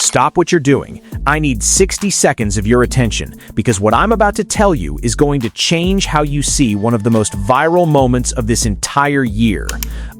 Stop what you're doing. I need 60 seconds of your attention, because what I'm about to tell you is going to change how you see one of the most viral moments of this entire year.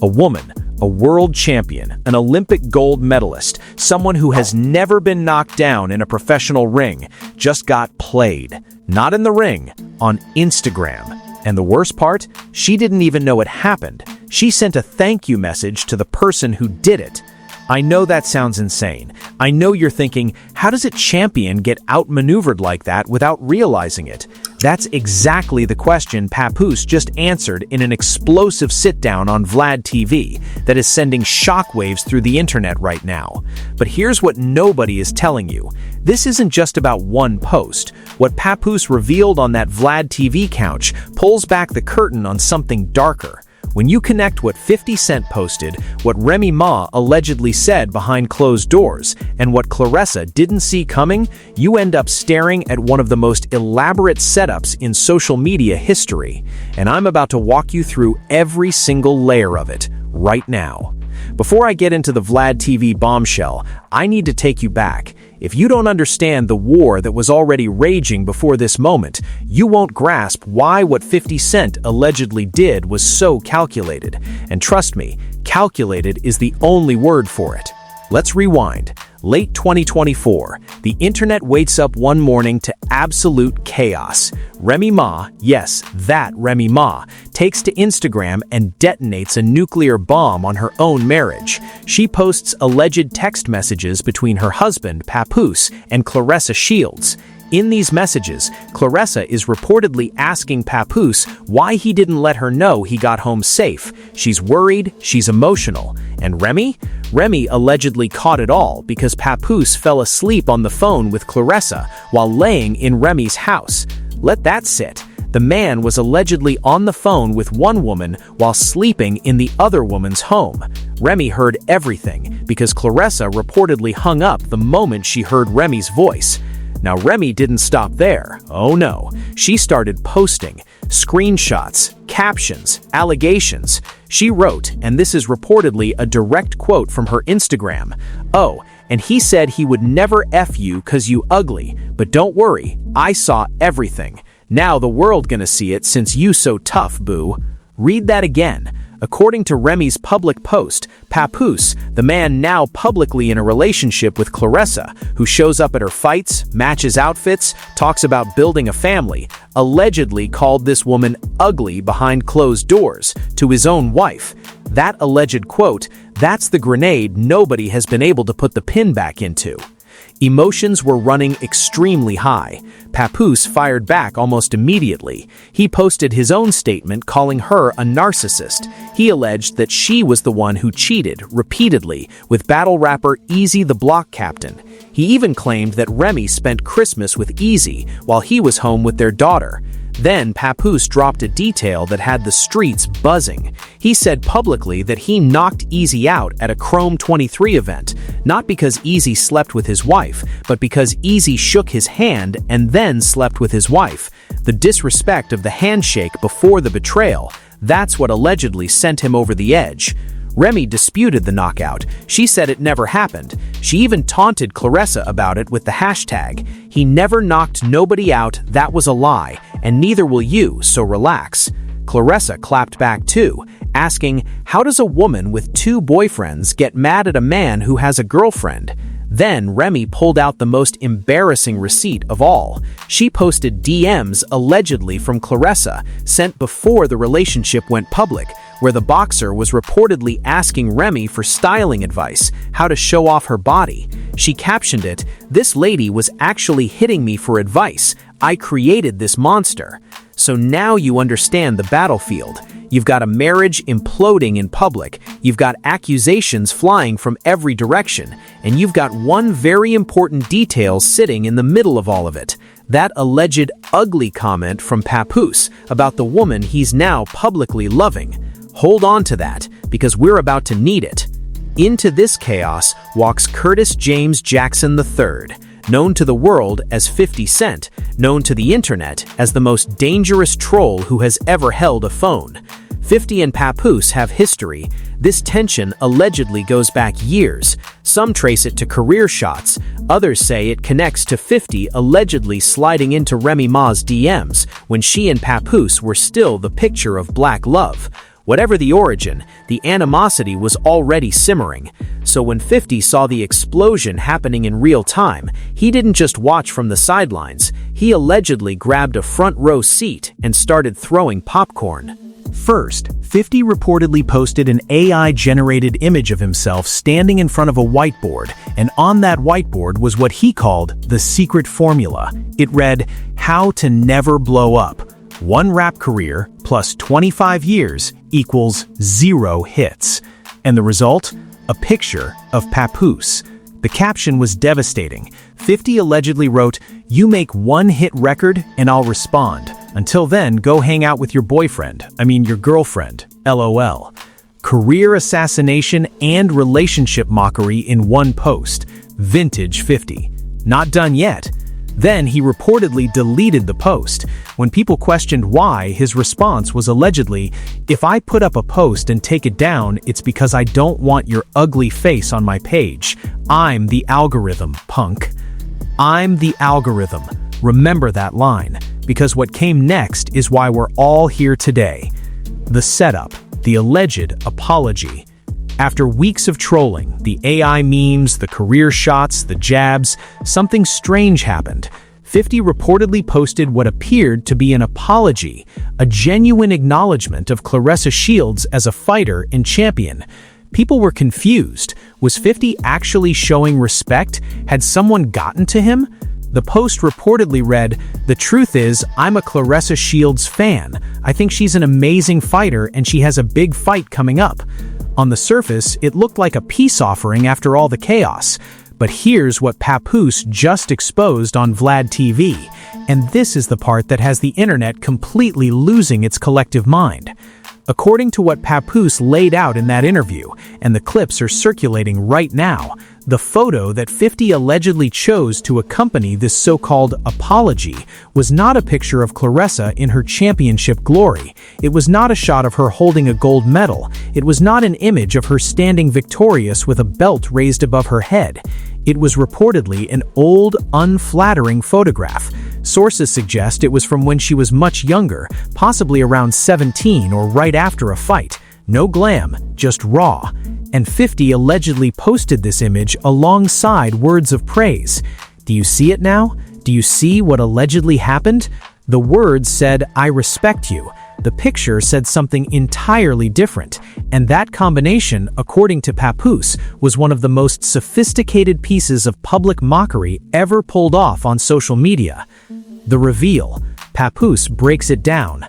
A woman, a world champion, an Olympic gold medalist, someone who has never been knocked down in a professional ring, just got played. Not in the ring, on Instagram. And the worst part, she didn't even know it happened. She sent a thank you message to the person who did it. I know that sounds insane. I know you're thinking, how does a champion get outmaneuvered like that without realizing it? That's exactly the question Papoose just answered in an explosive sit-down on Vlad TV that is sending shockwaves through the internet right now. But here's what nobody is telling you. This isn't just about one post. What Papoose revealed on that Vlad TV couch pulls back the curtain on something darker. When you connect what 50 Cent posted, what Remy Ma allegedly said behind closed doors, and what Claressa didn't see coming, you end up staring at one of the most elaborate setups in social media history. And I'm about to walk you through every single layer of it, right now. Before I get into the Vlad TV bombshell, I need to take you back. If you don't understand the war that was already raging before this moment, you won't grasp why what 50 Cent allegedly did was so calculated. And trust me, calculated is the only word for it. Let's rewind. Late 2024, the internet wakes up one morning to absolute chaos. Remy Ma, yes, that Remy Ma, takes to Instagram and detonates a nuclear bomb on her own marriage. She posts alleged text messages between her husband, Papoose, and Claressa Shields. In these messages, Claressa is reportedly asking Papoose why he didn't let her know he got home safe. She's worried, she's emotional. And Remy? Remy allegedly caught it all because Papoose fell asleep on the phone with Claressa while laying in Remy's house. Let that sit. The man was allegedly on the phone with one woman while sleeping in the other woman's home. Remy heard everything because Claressa reportedly hung up the moment she heard Remy's voice. Now, Remy didn't stop there. Oh no. She started posting screenshots, captions, allegations. She wrote, and this is reportedly a direct quote from her Instagram, "Oh, and he said he would never F you 'cause you ugly, but don't worry, I saw everything. Now the world gonna see it since you so tough, boo." Read that again. According to Remy's public post, Papoose, the man now publicly in a relationship with Claressa, who shows up at her fights, matches outfits, talks about building a family, allegedly called this woman ugly behind closed doors to his own wife. That alleged quote, that's the grenade nobody has been able to put the pin back into. Emotions were running extremely high. Papoose fired back almost immediately. He posted his own statement calling her a narcissist. He alleged that she was the one who cheated, repeatedly, with battle rapper Easy the Block Captain. He even claimed that Remy spent Christmas with Easy while he was home with their daughter. Then Papoose dropped a detail that had the streets buzzing. He said publicly that he knocked Easy out at a Chrome 23 event, not because Easy slept with his wife, but because Easy shook his hand and then slept with his wife. The disrespect of the handshake before the betrayal, that's what allegedly sent him over the edge. Remy disputed the knockout. She said it never happened. She even taunted Claressa about it with the hashtag, "He never knocked nobody out, that was a lie, and neither will you, so relax." Claressa clapped back too, asking, how does a woman with two boyfriends get mad at a man who has a girlfriend? Then Remy pulled out the most embarrassing receipt of all. She posted DMs allegedly from Claressa, sent before the relationship went public, where the boxer was reportedly asking Remy for styling advice, how to show off her body. She captioned it, "This lady was actually hitting me for advice. I created this monster." So now you understand the battlefield. You've got a marriage imploding in public, you've got accusations flying from every direction, and you've got one very important detail sitting in the middle of all of it. That alleged ugly comment from Papoose about the woman he's now publicly loving. Hold on to that, because we're about to need it. Into this chaos walks Curtis James Jackson III, known to the world as 50 Cent, known to the internet as the most dangerous troll who has ever held a phone. 50 and Papoose have history. This tension allegedly goes back years. Some trace it to career shots. Others say it connects to 50 allegedly sliding into Remy Ma's DMs when she and Papoose were still the picture of black love. Whatever the origin, the animosity was already simmering. So when 50 saw the explosion happening in real time, he didn't just watch from the sidelines. He allegedly grabbed a front row seat and started throwing popcorn. First, 50 reportedly posted an AI-generated image of himself standing in front of a whiteboard, and on that whiteboard was what he called the secret formula. It read, "How to never blow up. 1 rap career plus 25 years equals 0 hits." And the result? A picture of Papoose. The caption was devastating. 50 allegedly wrote, "You make 1 hit record and I'll respond. Until then, go hang out with your your girlfriend, LOL." Career assassination and relationship mockery in one post. Vintage 50. Not done yet. Then he reportedly deleted the post. When people questioned why, his response was allegedly, "If I put up a post and take it down, it's because I don't want your ugly face on my page. I'm the algorithm, punk. I'm the algorithm." Remember that line, because what came next is why we're all here today. The setup, the alleged apology. After weeks of trolling, the AI memes, the career shots, the jabs, something strange happened. 50 reportedly posted what appeared to be an apology, a genuine acknowledgement of Claressa Shields as a fighter and champion. People were confused. Was 50 actually showing respect? Had someone gotten to him? The post reportedly read, "The truth is, I'm a Claressa Shields fan. I think she's an amazing fighter and she has a big fight coming up." On the surface, it looked like a peace offering after all the chaos. But here's what Papoose just exposed on Vlad TV. And this is the part that has the internet completely losing its collective mind. According to what Papoose laid out in that interview, and the clips are circulating right now, the photo that 50 allegedly chose to accompany this so-called apology was not a picture of Claressa in her championship glory. It was not a shot of her holding a gold medal. It was not an image of her standing victorious with a belt raised above her head. It was reportedly an old, unflattering photograph. Sources suggest it was from when she was much younger, possibly around 17 or right after a fight. No glam, just raw. And 50 allegedly posted this image alongside words of praise. Do you see it now? Do you see what allegedly happened? The words said, "I respect you." The picture said something entirely different, and that combination, according to Papoose, was one of the most sophisticated pieces of public mockery ever pulled off on social media. The reveal. Papoose breaks it down.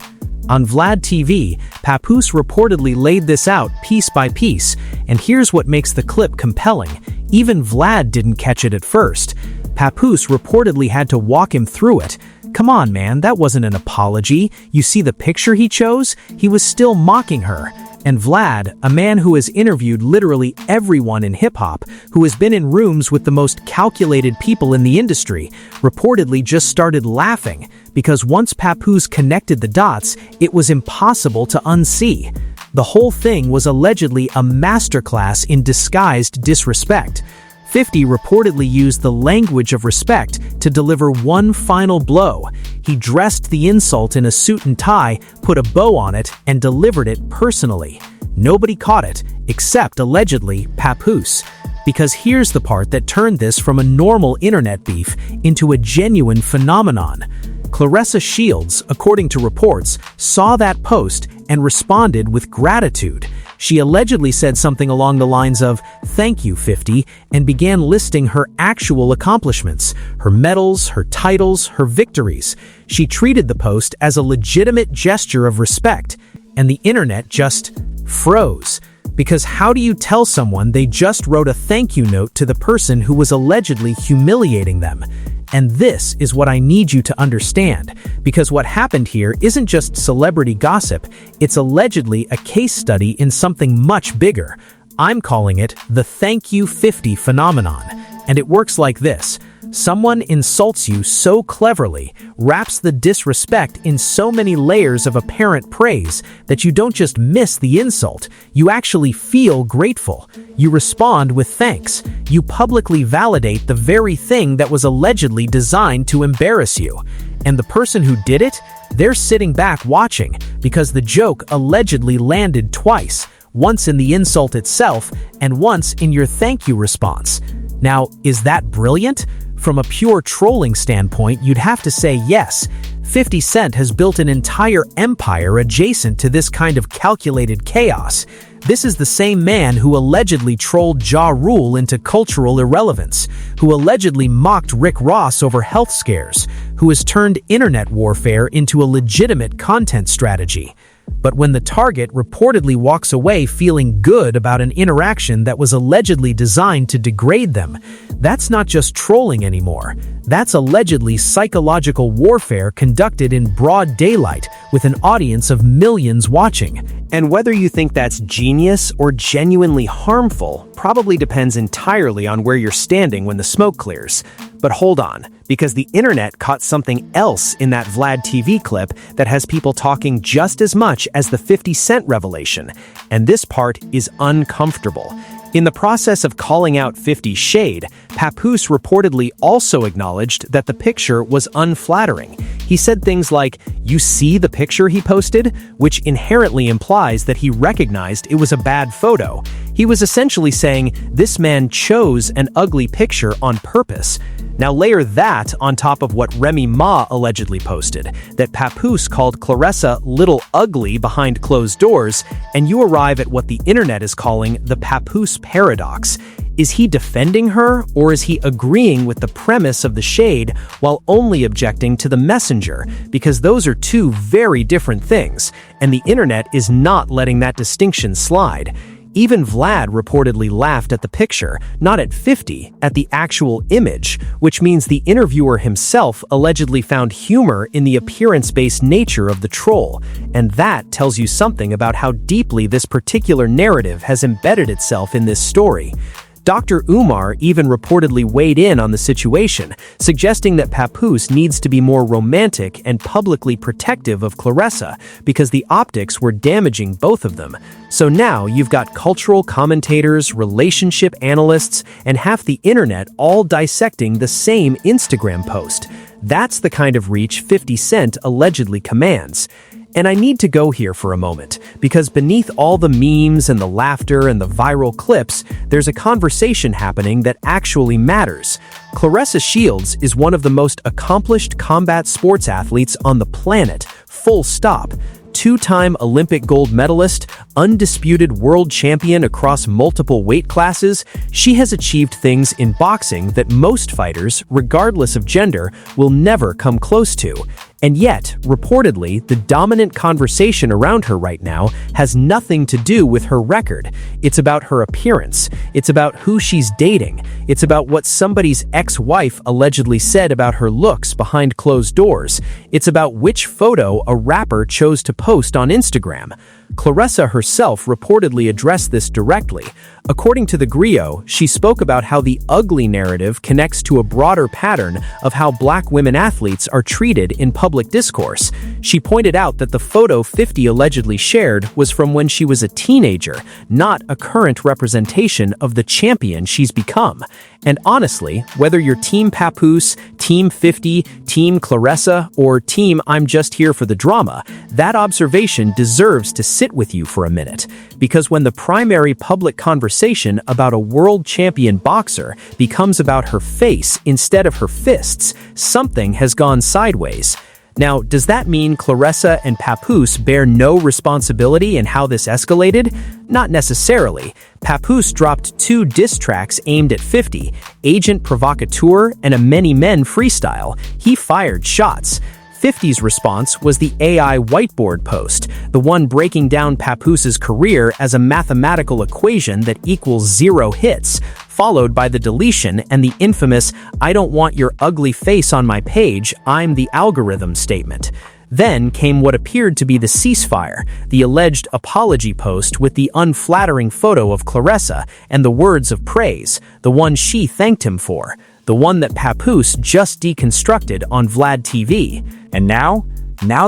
On Vlad TV, Papoose reportedly laid this out piece by piece, and here's what makes the clip compelling. Even Vlad didn't catch it at first. Papoose reportedly had to walk him through it. Come on, man, that wasn't an apology. You see the picture he chose? He was still mocking her. And Vlad, a man who has interviewed literally everyone in hip-hop, who has been in rooms with the most calculated people in the industry, reportedly just started laughing, because once Papoose connected the dots, it was impossible to unsee. The whole thing was allegedly a masterclass in disguised disrespect. 50 reportedly used the language of respect to deliver one final blow. He dressed the insult in a suit and tie, put a bow on it, and delivered it personally. Nobody caught it, except allegedly Papoose. Because here's the part that turned this from a normal internet beef into a genuine phenomenon. Claressa Shields, according to reports, saw that post and responded with gratitude. She allegedly said something along the lines of, "Thank you, 50, and began listing her actual accomplishments, her medals, her titles, her victories. She treated the post as a legitimate gesture of respect, and the internet just froze. Because how do you tell someone they just wrote a thank you note to the person who was allegedly humiliating them? And this is what I need you to understand, because what happened here isn't just celebrity gossip, it's allegedly a case study in something much bigger. I'm calling it the Thank You 50 phenomenon. And it works like this. Someone insults you so cleverly, wraps the disrespect in so many layers of apparent praise that you don't just miss the insult, you actually feel grateful. You respond with thanks. You publicly validate the very thing that was allegedly designed to embarrass you. And the person who did it, they're sitting back watching because the joke allegedly landed twice, once in the insult itself and once in your thank you response. Now, is that brilliant? From a pure trolling standpoint, you'd have to say yes. 50 Cent has built an entire empire adjacent to this kind of calculated chaos. This is the same man who allegedly trolled Ja Rule into cultural irrelevance, who allegedly mocked Rick Ross over health scares, who has turned internet warfare into a legitimate content strategy. But when the target reportedly walks away feeling good about an interaction that was allegedly designed to degrade them, that's not just trolling anymore. That's allegedly psychological warfare conducted in broad daylight with an audience of millions watching. And whether you think that's genius or genuinely harmful probably depends entirely on where you're standing when the smoke clears. But hold on, because the internet caught something else in that Vlad TV clip that has people talking just as much as the 50 Cent revelation, and this part is uncomfortable. In the process of calling out 50's shade, Papoose reportedly also acknowledged that the picture was unflattering. He said things like, "You see the picture he posted?" which inherently implies that he recognized it was a bad photo. He was essentially saying, this man chose an ugly picture on purpose. Now layer that on top of what Remy Ma allegedly posted, that Papoose called Claressa little ugly behind closed doors, and you arrive at what the internet is calling the Papoose paradox. Is he defending her, or is he agreeing with the premise of the shade while only objecting to the messenger? Because those are two very different things, and the internet is not letting that distinction slide. Even Vlad reportedly laughed at the picture, not at 50, at the actual image, which means the interviewer himself allegedly found humor in the appearance-based nature of the troll, and that tells you something about how deeply this particular narrative has embedded itself in this story. Dr. Umar even reportedly weighed in on the situation, suggesting that Papoose needs to be more romantic and publicly protective of Claressa because the optics were damaging both of them. So now you've got cultural commentators, relationship analysts, and half the internet all dissecting the same Instagram post. That's the kind of reach 50 Cent allegedly commands. And I need to go here for a moment, because beneath all the memes and the laughter and the viral clips, there's a conversation happening that actually matters. Claressa Shields is one of the most accomplished combat sports athletes on the planet, full stop. Two-time Olympic gold medalist, undisputed world champion across multiple weight classes, she has achieved things in boxing that most fighters, regardless of gender, will never come close to. And yet, reportedly, the dominant conversation around her right now has nothing to do with her record. It's about her appearance. It's about who she's dating. It's about what somebody's ex-wife allegedly said about her looks behind closed doors. It's about which photo a rapper chose to post on Instagram. Claressa herself reportedly addressed this directly. According to the Griot, she spoke about how the ugly narrative connects to a broader pattern of how Black women athletes are treated in public discourse. She pointed out that the photo 50 allegedly shared was from when she was a teenager, not a current representation of the champion she's become. And honestly, whether you're Team Papoose, Team 50, Team Claressa, or Team I'm just here for the drama, that observation deserves to sit with you for a minute. Because when the primary public conversation about a world champion boxer becomes about her face instead of her fists, something has gone sideways. Now, does that mean Claressa and Papoose bear no responsibility in how this escalated? Not necessarily. Papoose dropped 2 diss tracks aimed at 50, Agent Provocateur and a Many Men freestyle. He fired shots. 50's response was the AI whiteboard post, the one breaking down Papoose's career as a mathematical equation that equals 0 hits, followed by the deletion and the infamous "I don't want your ugly face on my page, I'm the algorithm" statement. Then came what appeared to be the ceasefire, the alleged apology post with the unflattering photo of Claressa and the words of praise, the one she thanked him for. the one that Papoose just deconstructed on Vlad TV. And now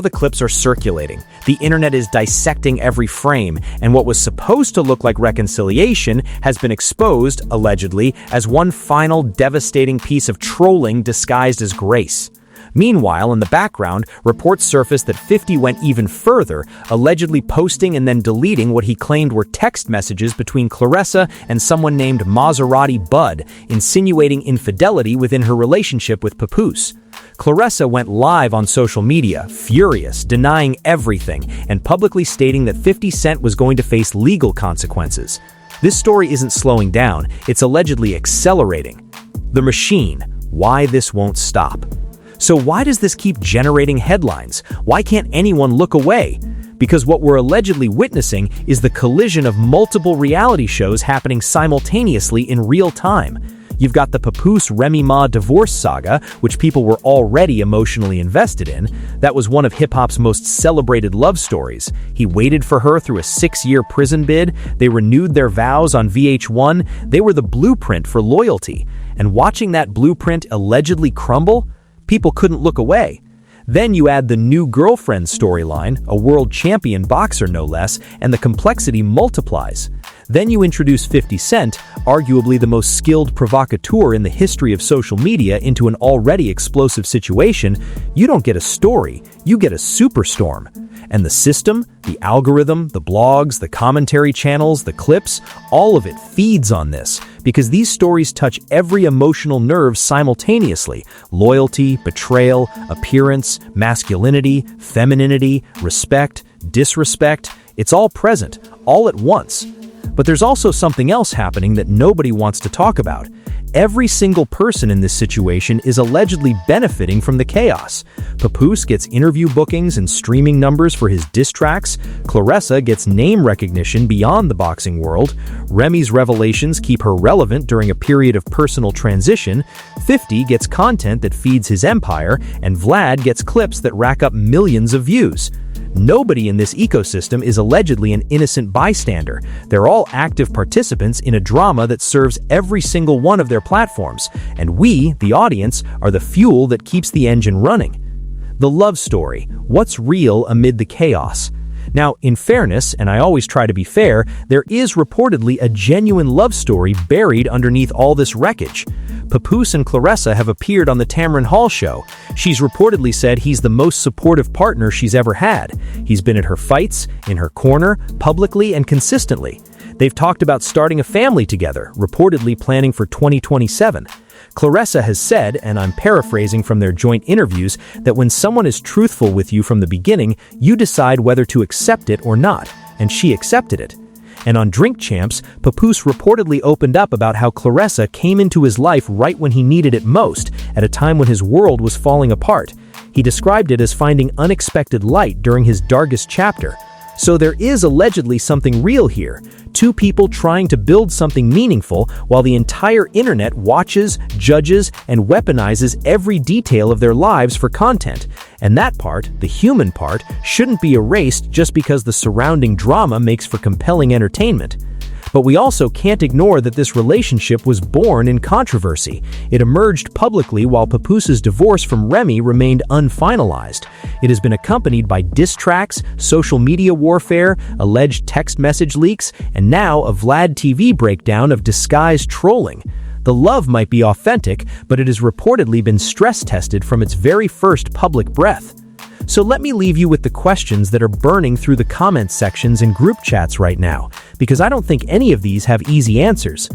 the clips are circulating. The internet is dissecting every frame, and what was supposed to look like reconciliation has been exposed, allegedly, as one final devastating piece of trolling disguised as grace. Meanwhile, in the background, reports surfaced that 50 went even further, allegedly posting and then deleting what he claimed were text messages between Claressa and someone named Maserati Bud, insinuating infidelity within her relationship with Papoose. Claressa went live on social media, furious, denying everything, and publicly stating that 50 Cent was going to face legal consequences. This story isn't slowing down, it's allegedly accelerating. The machine, why this won't stop. So why does this keep generating headlines? Why can't anyone look away? Because what we're allegedly witnessing is the collision of multiple reality shows happening simultaneously in real time. You've got the Papoose Remy Ma divorce saga, which people were already emotionally invested in. That was one of hip-hop's most celebrated love stories. He waited for her through a 6-year prison bid. They renewed their vows on VH1. They were the blueprint for loyalty. And watching that blueprint allegedly crumble, people couldn't look away. Then you add the new girlfriend storyline, a world champion boxer no less, and the complexity multiplies. Then you introduce 50 Cent, arguably the most skilled provocateur in the history of social media, into an already explosive situation. You don't get a story, you get a superstorm. And the system, the algorithm, the blogs, the commentary channels, the clips, all of it feeds on this, because these stories touch every emotional nerve simultaneously: loyalty, betrayal, appearance, masculinity, femininity, respect, disrespect. It's all present, all at once. But there's also something else happening that nobody wants to talk about. Every single person in this situation is allegedly benefiting from the chaos. Papoose gets interview bookings and streaming numbers for his diss tracks. Claressa gets name recognition beyond the boxing world. Remy's revelations keep her relevant during a period of personal transition. 50 gets content that feeds his empire, and Vlad gets clips that rack up millions of views. Nobody in this ecosystem is allegedly an innocent bystander. They're all active participants in a drama that serves every single one of their platforms, and we, the audience, are the fuel that keeps the engine running. The love story. What's real amid the chaos? Now, in fairness, and I always try to be fair, there is reportedly a genuine love story buried underneath all this wreckage. Papoose and Claressa have appeared on the Tamron Hall show. She's reportedly said he's the most supportive partner she's ever had. He's been at her fights, in her corner, publicly and consistently. They've talked about starting a family together, reportedly planning for 2027. Claressa has said, and I'm paraphrasing from their joint interviews, that when someone is truthful with you from the beginning, you decide whether to accept it or not, and she accepted it. And on Drink Champs, Papoose reportedly opened up about how Claressa came into his life right when he needed it most, at a time when his world was falling apart. He described it as finding unexpected light during his darkest chapter. So there is allegedly something real here. Two people trying to build something meaningful while the entire internet watches, judges, and weaponizes every detail of their lives for content. And that part, the human part, shouldn't be erased just because the surrounding drama makes for compelling entertainment. But we also can't ignore that this relationship was born in controversy. It emerged publicly while Papoose's divorce from Remy remained unfinalized. It has been accompanied by diss tracks, social media warfare, alleged text message leaks, and now a Vlad TV breakdown of disguised trolling. The love might be authentic, but it has reportedly been stress-tested from its very first public breath. So let me leave you with the questions that are burning through the comment sections and group chats right now, because I don't think any of these have easy answers.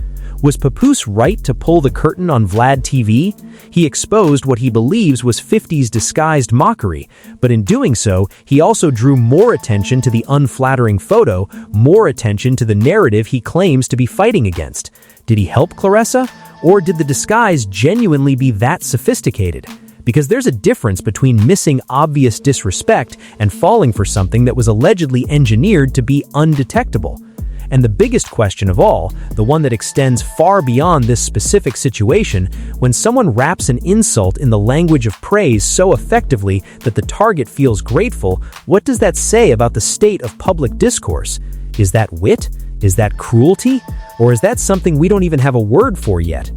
Was Papoose right to pull the curtain on Vlad TV? He exposed what he believes was 50's disguised mockery, but in doing so, he also drew more attention to the unflattering photo, more attention to the narrative he claims to be fighting against. Did he help Claressa? Or did the disguise genuinely be that sophisticated? Because there's a difference between missing obvious disrespect and falling for something that was allegedly engineered to be undetectable. And the biggest question of all, the one that extends far beyond this specific situation, when someone wraps an insult in the language of praise so effectively that the target feels grateful, what does that say about the state of public discourse? Is that wit? Is that cruelty? Or is that something we don't even have a word for yet?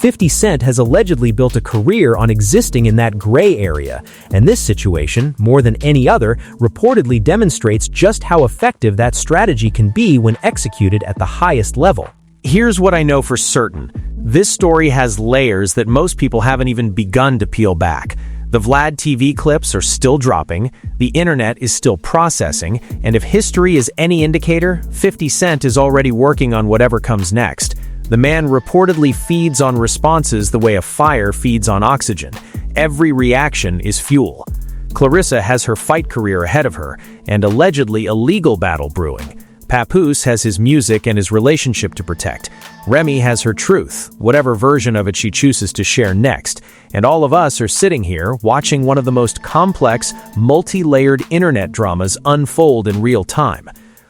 50 Cent has allegedly built a career on existing in that gray area, and this situation, more than any other, reportedly demonstrates just how effective that strategy can be when executed at the highest level. Here's what I know for certain. This story has layers that most people haven't even begun to peel back. The Vlad TV clips are still dropping, the internet is still processing, and if history is any indicator, 50 Cent is already working on whatever comes next. The man reportedly feeds on responses the way a fire feeds on oxygen. Every reaction is fuel. Claressa has her fight career ahead of her, and allegedly a legal battle brewing. Papoose has his music and his relationship to protect. Remy has her truth, whatever version of it she chooses to share next. And all of us are sitting here watching one of the most complex, multi-layered internet dramas unfold in real time.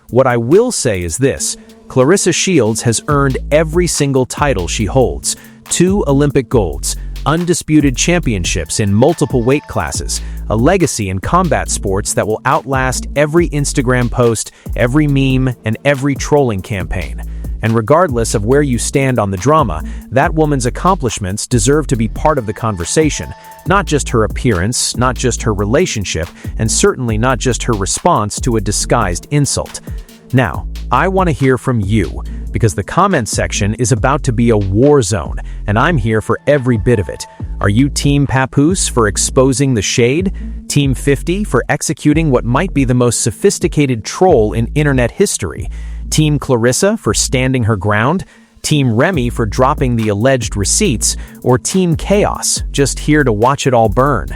What I will say is this: Claressa Shields has earned every single title she holds. 2 Olympic golds, undisputed championships in multiple weight classes, a legacy in combat sports that will outlast every Instagram post, every meme, and every trolling campaign. And regardless of where you stand on the drama, that woman's accomplishments deserve to be part of the conversation, not just her appearance, not just her relationship, and certainly not just her response to a disguised insult. Now, I want to hear from you, because the comment section is about to be a war zone, and I'm here for every bit of it. Are you Team Papoose for exposing the shade? Team 50 for executing what might be the most sophisticated troll in internet history? Team Claressa for standing her ground? Team Remy for dropping the alleged receipts? Or Team Chaos, just here to watch it all burn?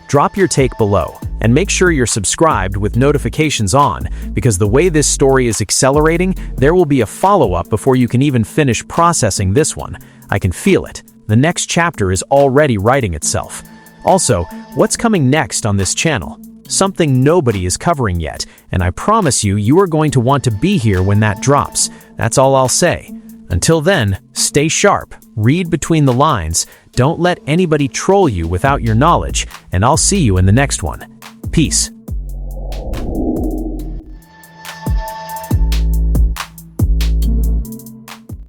Drop your take below, and make sure you're subscribed with notifications on, because the way this story is accelerating, there will be a follow-up before you can even finish processing this one. I can feel it. The next chapter is already writing itself. Also, what's coming next on this channel? Something nobody is covering yet, and I promise you are going to want to be here when that drops. That's all I'll say. Until then, stay sharp, read between the lines, don't let anybody troll you without your knowledge, and I'll see you in the next one. Peace.